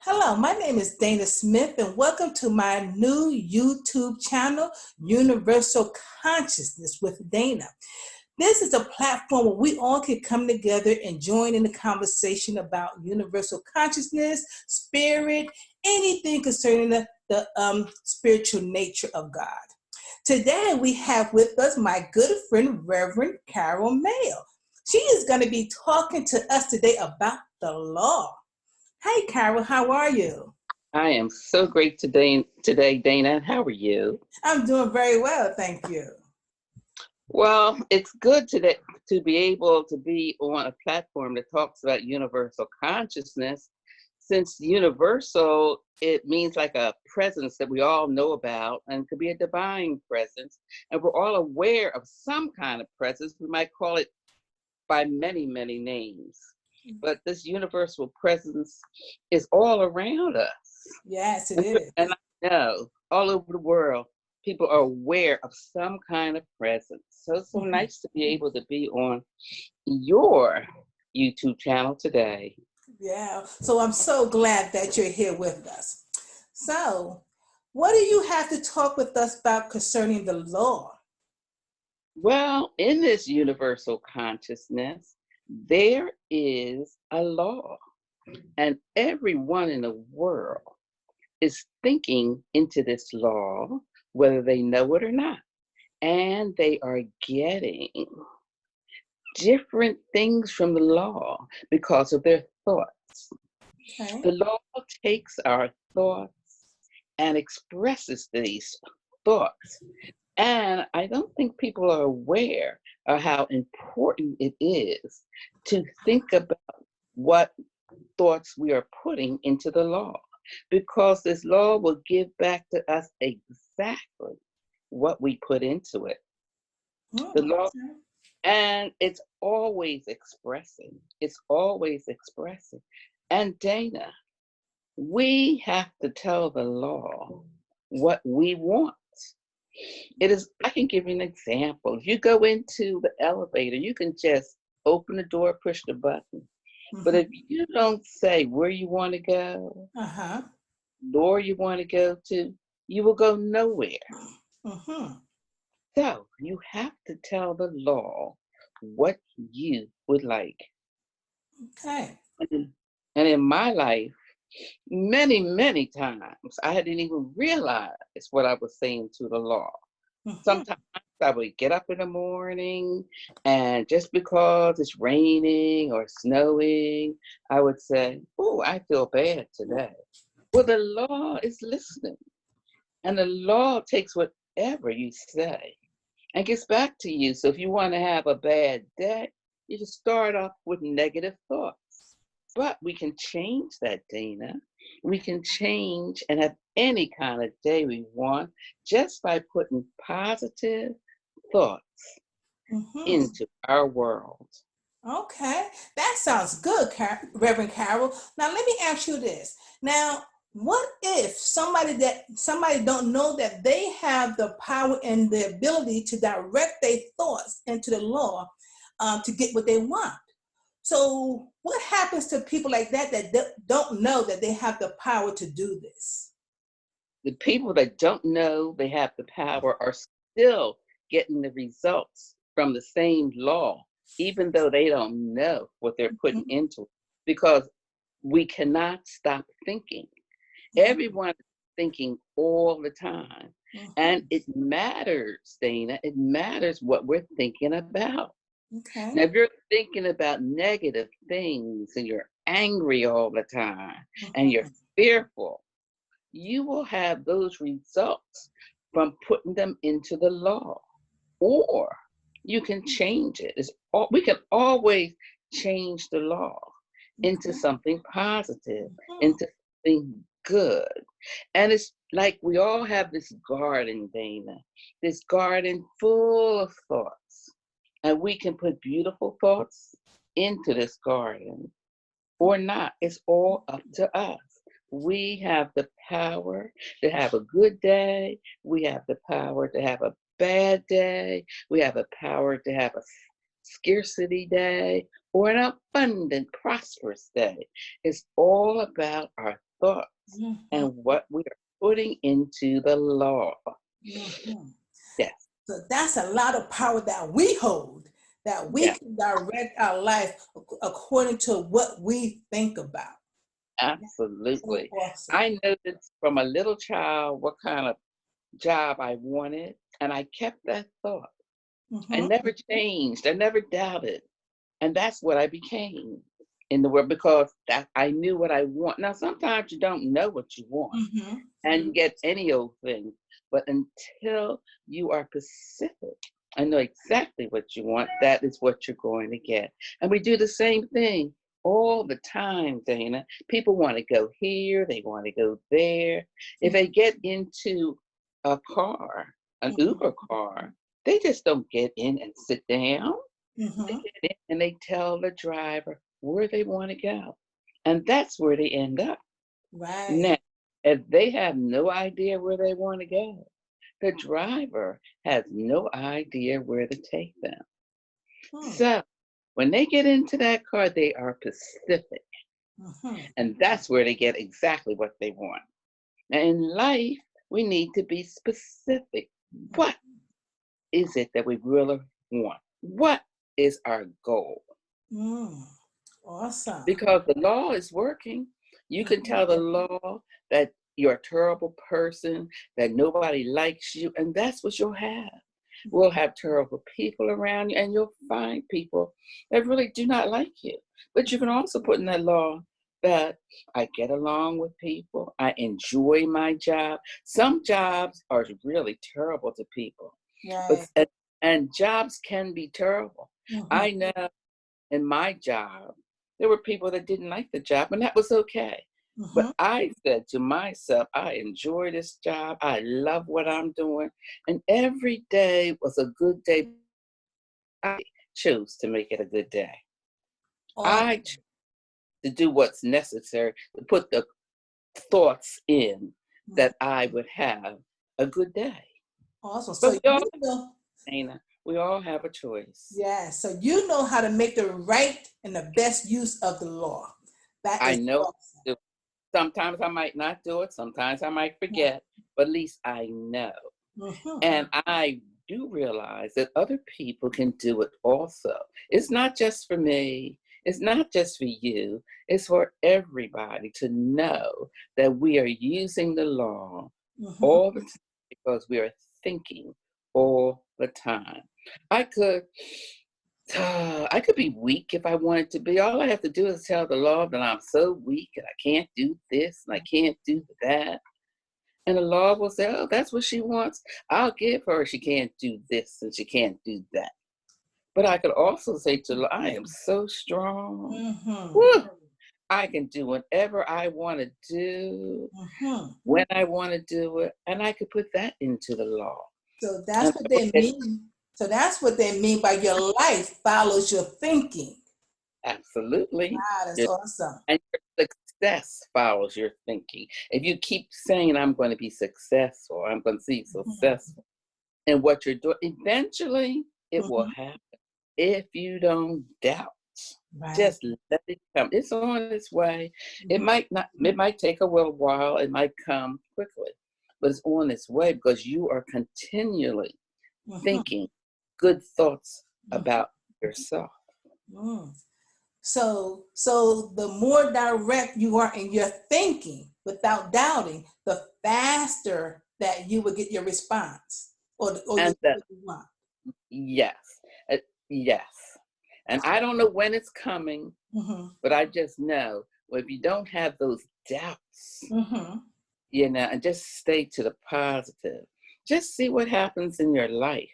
Hello, my name is Dana Smith, and welcome to my new YouTube channel, Universal Consciousness with Dana. This is a platform where we all can come together and join in the conversation about universal consciousness, spirit, anything concerning the spiritual nature of God. Today, we have with us my good friend, Reverend Carole Mayo. She is going to be talking to us today about the law. Hey, Carole, how are you? I am so great today, Dana. How are you? I'm doing very well, thank you. Well, it's good today to be able to be on a platform that talks about universal consciousness. Since universal, it means like a presence that we all know about and could be a divine presence. And we're all aware of some kind of presence. We might call it by many, many names. But this universal presence is all around us. Yes, it is. And I know all over the world, people are aware of some kind of presence. So it's so nice to be able to be on your YouTube channel today. Yeah, so I'm so glad that you're here with us. So, what do you have to talk with us about concerning the law? Well, in this universal consciousness, there is a law, and everyone in the world is thinking into this law, whether they know it or not. And they are getting different things from the law because of their thoughts. Okay. The law takes our thoughts and expresses these thoughts. And I don't think people are aware of how important it is to think about what thoughts we are putting into the law, because this law will give back to us exactly what we put into it. The law, and it's always expressing. It's always expressing. And Dana, we have to tell the law what we want. It is, I can give you an example. If you go into the elevator, you can just open the door, push the button. But if you don't say where you want to go, door you want to go to, you will go nowhere. So you have to tell the law what you would like. Okay. And in my life, many, many times, I didn't even realize what I was saying to the law. Sometimes I would get up in the morning, and just because it's raining or snowing, I would say, oh, I feel bad today. Well, the law is listening, and the law takes whatever you say and gets back to you. So if you want to have a bad day, you just start off with negative thoughts. But we can change that, Dana. We can change and have any kind of day we want just by putting positive thoughts into our world. Okay, that sounds good, Reverend Carole. Now let me ask you this. Now, what if somebody don't know that they have the power and the ability to direct their thoughts into the law to get what they want? So what happens to people like that don't know that they have the power to do this? The people that don't know they have the power are still getting the results from the same law, even though they don't know what they're putting into it, because we cannot stop thinking. Everyone is thinking all the time. And it matters, Dana. It matters what we're thinking about. Okay. Now, if you're thinking about negative things and you're angry all the time and you're fearful, you will have those results from putting them into the law. Or you can change it. We can always change the law into something positive, into something good. And it's like we all have this garden, Dana, this garden full of thoughts. And we can put beautiful thoughts into this garden or not. It's all up to us. We have the power to have a good day. We have the power to have a bad day. We have the power to have a scarcity day or an abundant, prosperous day. It's all about our thoughts Mhm. and what we are putting into the law. Mhm. Yes, So that's a lot of power that we hold, that we yes, can direct our life according to what we think about. So absolutely. awesome. I noticed from a little child what kind of job I wanted, and I kept that thought. I Mm-hmm. never changed. I never doubted. And that's what I became in the world because that I knew what I want. Now, sometimes you don't know what you want Mm-hmm. and you get any old thing, but until you are specific and know exactly what you want, that is what you're going to get. And we do the same thing all the time, Dana. People want to go here, they want to go there. If they get into a car, an Uber car, they just don't get in and sit down. They Mm-hmm. get in and they tell the driver where they want to go. And that's where they end up. Right. Now, if they have no idea where they want to go, the driver has no idea where to take them. Hmm. So when they get into that car, they are Pacific. Mm-hmm. And that's where they get exactly what they want. Now, in life, we need to be specific. What is it that we really want? What is our goal? Mm. Awesome. Because the law is working. You can Mm-hmm. tell the law that you're a terrible person, that nobody likes you, and that's what you'll have. We'll have terrible people around you, and you'll find people that really do not like you. But you can also put in that law that I get along with people, I enjoy my job. Some jobs are really terrible to people, but Right. and jobs can be terrible. Mm-hmm. I know in my job, there were people that didn't like the job, and that was okay. Mm-hmm. But I said to myself, I enjoy this job. I love what I'm doing. And every day was a good day. I chose to make it a good day. I Awesome. chose to do what's necessary to put the thoughts in that I would have a good day. Awesome. But So we all, you know, Dana, we all have a choice. yeah. So you know how to make the right and the best use of the law. That I is know. awesome. Sometimes I might not do it. Sometimes I might forget, but at least I know. Mm-hmm. And I do realize that other people can do it also. It's not just for me. It's not just for you. It's for everybody to know that we are using the law Mm-hmm. all the time because we are thinking all the time. I could I could be weak if I wanted to be. All I have to do is tell the law that I'm so weak and I can't do this and I can't do that. And the law will say, oh, that's what she wants. I'll give her. She can't do this and she can't do that. But I could also say to the law, I am so strong. Mm-hmm. Woo! I can do whatever I want to do, Mm-hmm. when I want to do it. And I could put that into the law. So that's And what they mean. So that's what they mean by your life follows your thinking. absolutely. Wow, that's awesome. And your success follows your thinking. If you keep saying, I'm going to be successful, I'm going to be Mm-hmm. successful in what you're doing, eventually it will Mm-hmm. happen. If you don't doubt, Right. just let it come. It's on its way. It Mm-hmm. might not, it might take a little while, it might come quickly, but it's on its way because you are continually Mm-hmm. thinking good thoughts about yourself. Mm-hmm. So the more direct you are in your thinking without doubting, the faster that you will get your response or you And get what you want. yes, uh, yes. And I don't know when it's coming, Mm-hmm. but I just know, well, if you don't have those doubts, Mm-hmm. and just stay to the positive, just see what happens in your life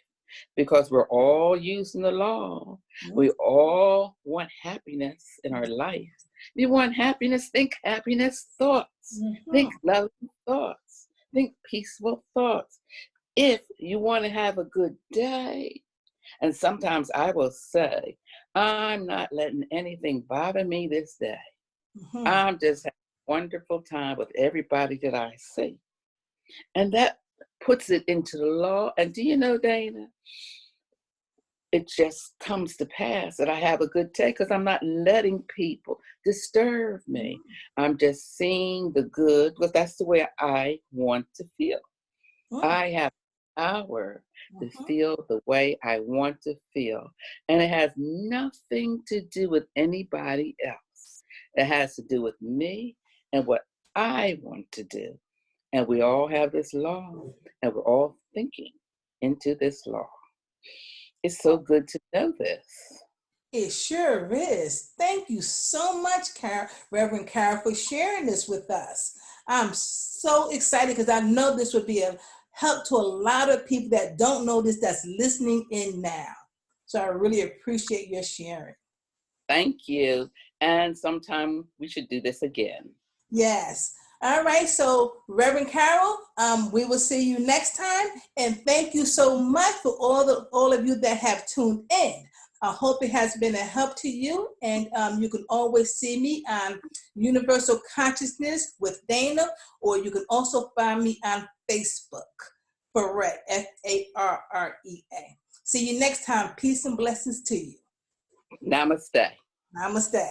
because we're all using the law. We all want happiness in our life. If you want happiness, think happiness thoughts, Mm-hmm. think loving thoughts, think peaceful thoughts. If you want to have a good day, and sometimes I will say, I'm not letting anything bother me this day. Mm-hmm. I'm just having a wonderful time with everybody that I see. And that puts it into the law. And do you know, Dana, it just comes to pass that I have a good day because I'm not letting people disturb me. I'm just seeing the good because that's the way I want to feel. I have power to feel the way I want to feel. And it has nothing to do with anybody else. It has to do with me and what I want to do. And we all have this law, and we're all thinking into this law. It's so good to know this. It sure is. Thank you so much, Reverend Carole, for sharing this with us. I'm so excited because I know this would be a help to a lot of people that don't know this, that's listening in now. So I really appreciate your sharing. Thank you. And sometime we should do this again. Yes. All right. So, Reverend Carole, we will see you next time. And thank you so much for all of you that have tuned in. I hope it has been a help to you. And you can always see me on Universal Consciousness with Dana, or you can also find me on Facebook, FARREA, FARREA. See you next time. Peace and blessings to you. Namaste. Namaste.